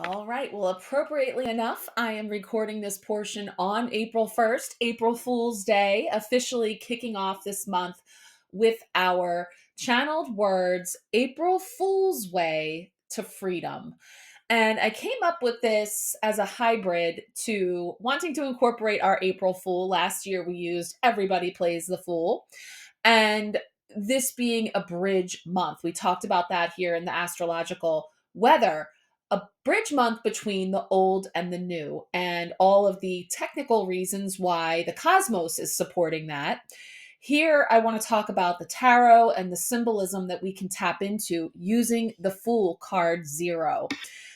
All right. Well, appropriately enough, I am recording this portion on April 1st, April Fool's Day, officially kicking off this month with our channeled words, April Fool's Way to Freedom. And I came up with this as a hybrid to wanting to incorporate our April Fool. Last year, we used Everybody Plays the Fool. And this being a bridge month, we talked about that here in the astrological weather, a bridge month between the old and the new, and all of the technical reasons why the cosmos is supporting that. Here, I want to talk about the tarot and the symbolism that we can tap into using the Fool card zero.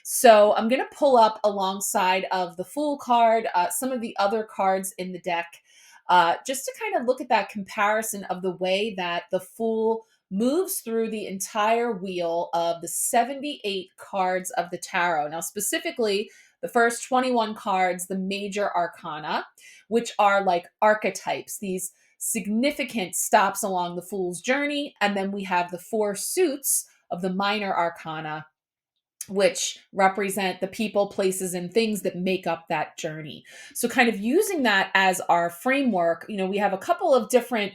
So, I'm going to pull up alongside of the Fool card some of the other cards in the deck, just to kind of look at that comparison of the way that the Fool moves through the entire wheel of the 78 cards of the tarot. Now, specifically, the first 21 cards, the major arcana, which are like archetypes, these significant stops along the Fool's journey. And then we have the four suits of the minor arcana, which represent the people, places, and things that make up that journey. So, kind of using that as our framework, we have a couple of different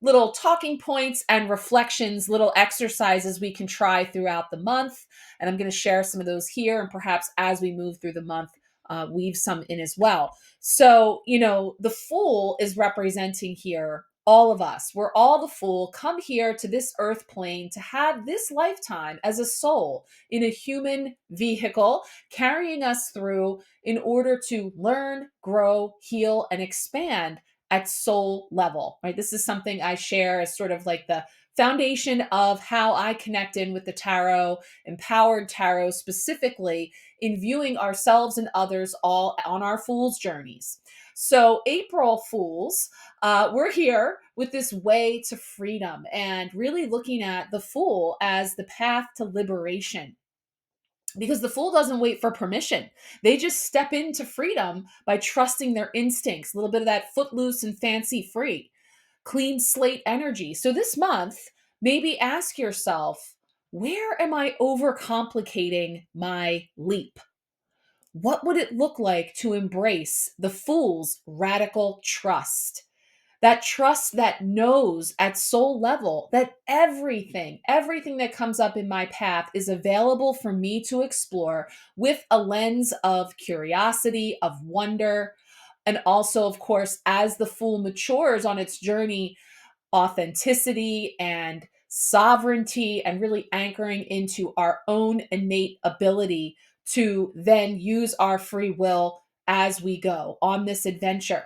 little talking points and reflections, little exercises we can try throughout the month. And I'm going to share some of those here. And perhaps as we move through the month, weave some in as well. So, the Fool is representing here all of us. We're all the Fool, come here to this earth plane to have this lifetime as a soul in a human vehicle, carrying us through in order to learn, grow, heal, and expand at soul level, right? This is something I share as sort of like the foundation of how I connect in with the tarot, empowered tarot specifically in viewing ourselves and others all on our fool's journeys. So, April Fools, we're here with this way to freedom and really looking at the Fool as the path to liberation, because the Fool doesn't wait for permission. They just step into freedom by trusting their instincts, a little bit of that footloose and fancy free, clean slate energy. So this month, maybe ask yourself, where am I overcomplicating my leap? What would it look like to embrace the Fool's radical trust? That trust that knows at soul level that everything that comes up in my path is available for me to explore with a lens of curiosity, of wonder, and also, of course, as the Fool matures on its journey, authenticity and sovereignty, and really anchoring into our own innate ability to then use our free will as we go on this adventure.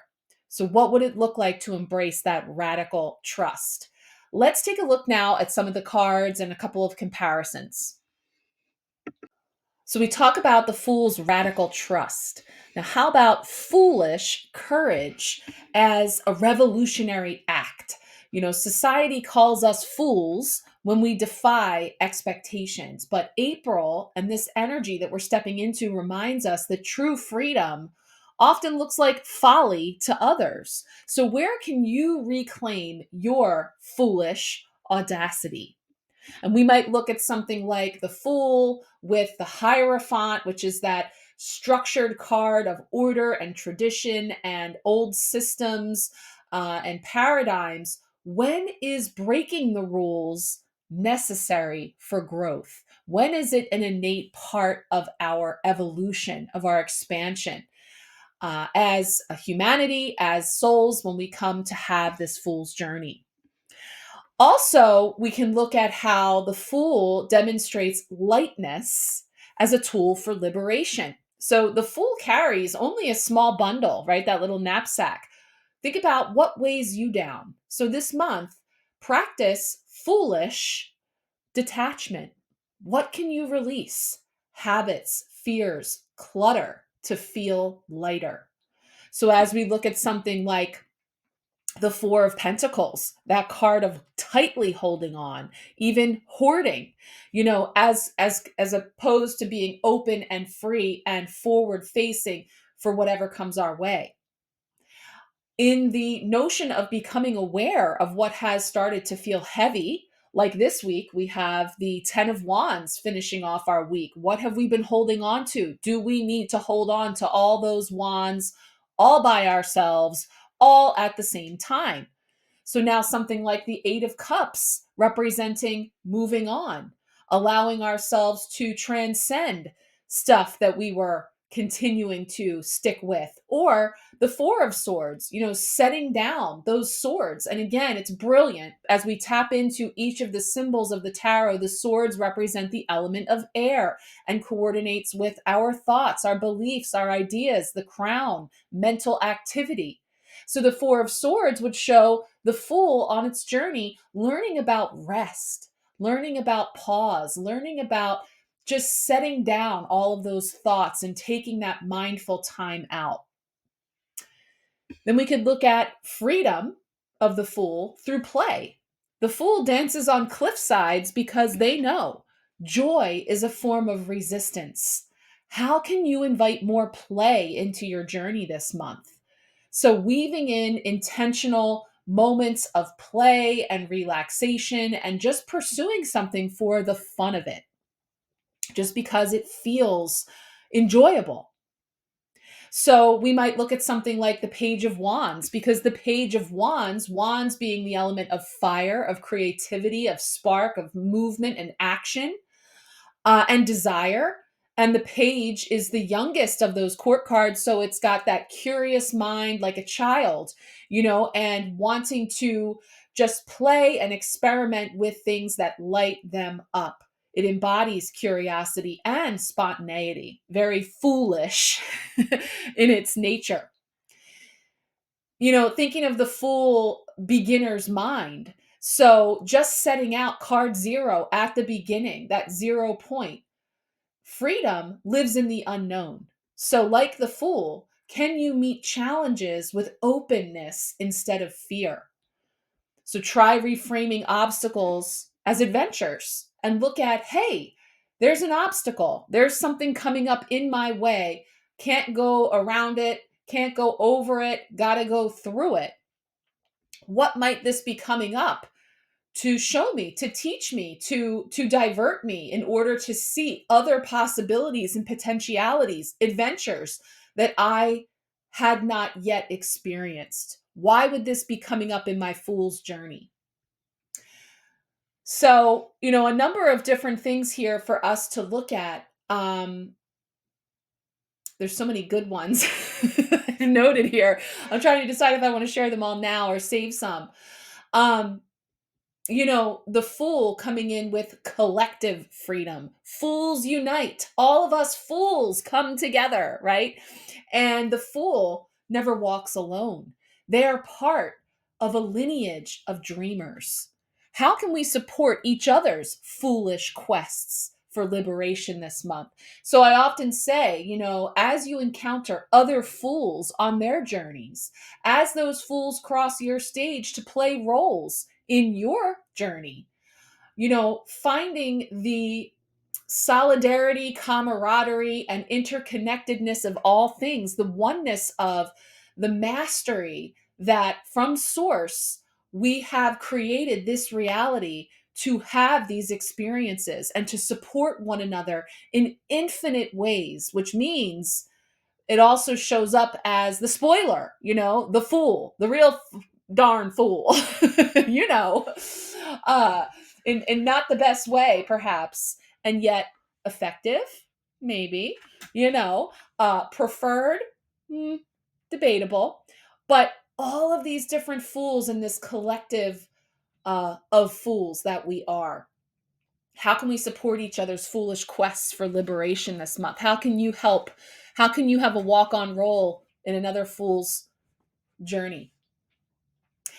So, what would it look like to embrace that radical trust? Let's take a look now at some of the cards and a couple of comparisons. So, we talk about the Fool's radical trust. Now, how about foolish courage as a revolutionary act? Society calls us fools when we defy expectations. But April and this energy that we're stepping into reminds us that true freedom often looks like folly to others. So, where can you reclaim your foolish audacity? And we might look at something like the Fool with the Hierophant, which is that structured card of order and tradition and old systems and paradigms. When is breaking the rules necessary for growth? When is it an innate part of our evolution, of our expansion? As a humanity, as souls, when we come to have this Fool's journey. Also, we can look at how the Fool demonstrates lightness as a tool for liberation. So the Fool carries only a small bundle, right? That little knapsack. Think about what weighs you down. So this month, practice foolish detachment. What can you release? Habits, fears, clutter to feel lighter. So as we look at something like the Four of Pentacles, that card of tightly holding on, even hoarding, as opposed to being open and free and forward facing for whatever comes our way. In the notion of becoming aware of what has started to feel heavy, Like this week, we have the 10 of Wands finishing off our week. What have we been holding on to? Do we need to hold on to all those wands all by ourselves, all at the same time? So now something like the Eight of Cups representing moving on, allowing ourselves to transcend stuff that we were continuing to stick with, or the Four of Swords, setting down those swords. And again, it's brilliant as we tap into each of the symbols of the tarot. The swords represent the element of air and coordinates with our thoughts, our beliefs, our ideas, the crown, mental activity. So the Four of Swords would show the Fool on its journey, learning about rest, learning about pause, learning about just setting down all of those thoughts and taking that mindful time out. Then we could look at freedom of the Fool through play. The Fool dances on cliff sides because they know joy is a form of resistance. How can you invite more play into your journey this month? So, weaving in intentional moments of play and relaxation and just pursuing something for the fun of it, just because it feels enjoyable. So, we might look at something like the Page of Wands, because the Page of Wands, wands being the element of fire, of creativity, of spark, of movement and action, and desire. And the page is the youngest of those court cards. So it's got that curious mind like a child, and wanting to just play and experiment with things that light them up. It embodies curiosity and spontaneity, very foolish in its nature. Thinking of the Fool beginner's mind. So just setting out card zero at the beginning, that 0 point. Freedom lives in the unknown. So, like the Fool, can you meet challenges with openness instead of fear? So, try reframing obstacles as adventures and look at, hey, there's an obstacle. There's something coming up in my way. Can't go around it, can't go over it, gotta go through it. What might this be coming up to show me, to teach me, to divert me in order to see other possibilities and potentialities, adventures that I had not yet experienced? Why would this be coming up in my fool's journey? So, a number of different things here for us to look at. There's so many good ones noted here. I'm trying to decide if I want to share them all now or save some. Um, the Fool coming in with collective freedom. Fools unite. All of us fools come together, right? And the Fool never walks alone. They are part of a lineage of dreamers. How can we support each other's foolish quests for liberation this month? So I often say, as you encounter other fools on their journeys, as those fools cross your stage to play roles in your journey, finding the solidarity, camaraderie, and interconnectedness of all things, the oneness of the mastery that from source we have created this reality to have these experiences and to support one another in infinite ways, which means it also shows up as the spoiler, the fool, the real darn fool, you know, uh, in not the best way, perhaps, and yet effective, maybe, preferred, mm, debatable, but all of these different fools in this collective of fools that we are. How can we support each other's foolish quests for liberation this month? How can you help? How can you have a walk on role in another fool's journey?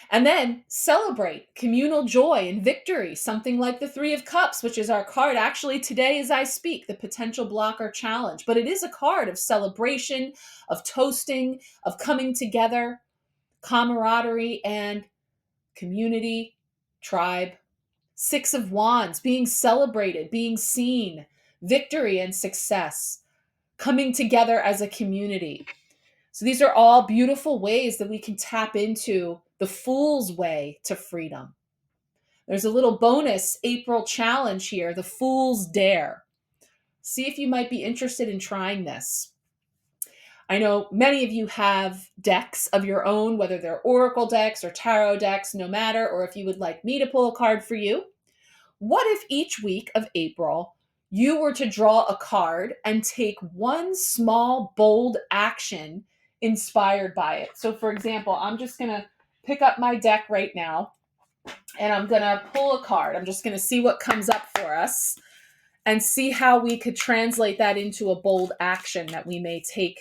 And then celebrate communal joy and victory, something like the Three of Cups, which is our card actually today as I speak, the potential blocker challenge. But it is a card of celebration, of toasting, of coming together, camaraderie, and community, tribe. Six of Wands, being celebrated, being seen, victory and success, coming together as a community. So these are all beautiful ways that we can tap into the Fool's way to freedom. There's a little bonus April challenge here, the Fool's Dare. See if you might be interested in trying this. I know many of you have decks of your own, whether they're oracle decks or tarot decks, no matter, or if you would like me to pull a card for you. What if each week of April you were to draw a card and take one small, bold action inspired by it? So, for example, I'm just going to pick up my deck right now and I'm going to pull a card. I'm just going to see what comes up for us and see how we could translate that into a bold action that we may take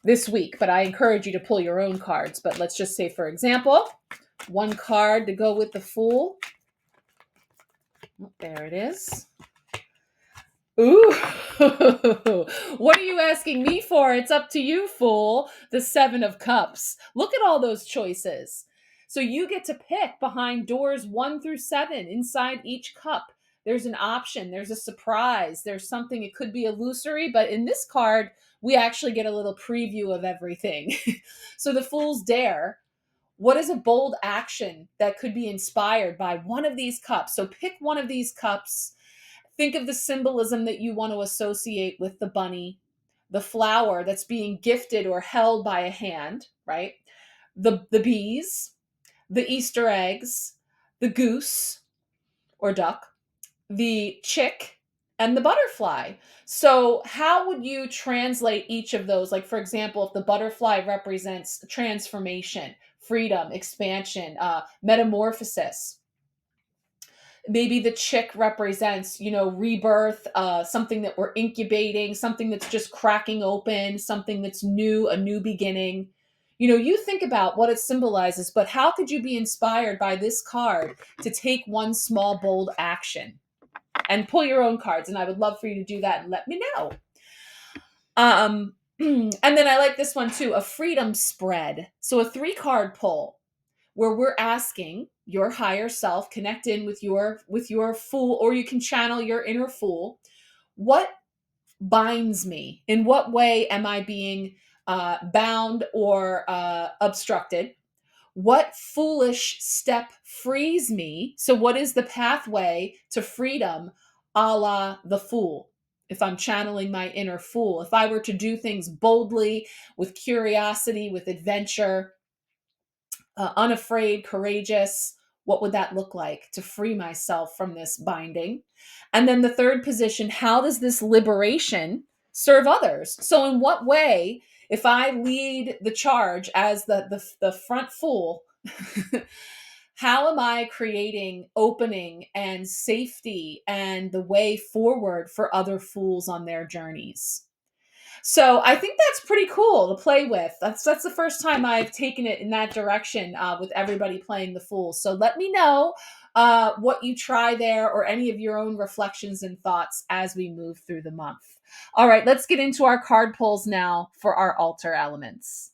this week. But I encourage you to pull your own cards. But let's just say, for example, one card to go with the Fool. Oh, there it is. Ooh, what are you asking me for? It's up to you, Fool. The Seven of Cups. Look at all those choices. So you get to pick behind doors 1 through 7 inside each cup. There's an option. There's a surprise. There's something. It could be illusory, but in this card, we actually get a little preview of everything. So the Fool's Dare. What is a bold action that could be inspired by one of these cups? So pick one of these cups. Think of the symbolism that you want to associate with the bunny, the flower that's being gifted or held by a hand, right? The bees, the Easter eggs, the goose or duck, the chick, and the butterfly. So, how would you translate each of those? Like, for example, if the butterfly represents transformation, freedom, expansion, metamorphosis, maybe the chick represents, rebirth, something that we're incubating, something that's just cracking open, something that's new, a new beginning. You think about what it symbolizes, but how could you be inspired by this card to take one small, bold action? And pull your own cards. And I would love for you to do that and let me know. And then I like this one too, a freedom spread. So a 3-card pull where we're asking your higher self, connect in with your Fool, or you can channel your inner Fool. What binds me? In what way am I being bound or obstructed? What foolish step frees me? So, what is the pathway to freedom, a la the Fool? If I'm channeling my inner Fool, if I were to do things boldly, with curiosity, with adventure, unafraid, courageous, what would that look like to free myself from this binding? And then the third position, how does this liberation serve others? So, in what way, if I lead the charge as the front Fool, how am I creating opening and safety and the way forward for other fools on their journeys? So I think that's pretty cool to play with. That's the first time I've taken it in that direction with everybody playing the Fool. So let me know what you try there or any of your own reflections and thoughts as we move through the month. All right, let's get into our card pulls now for our altar elements.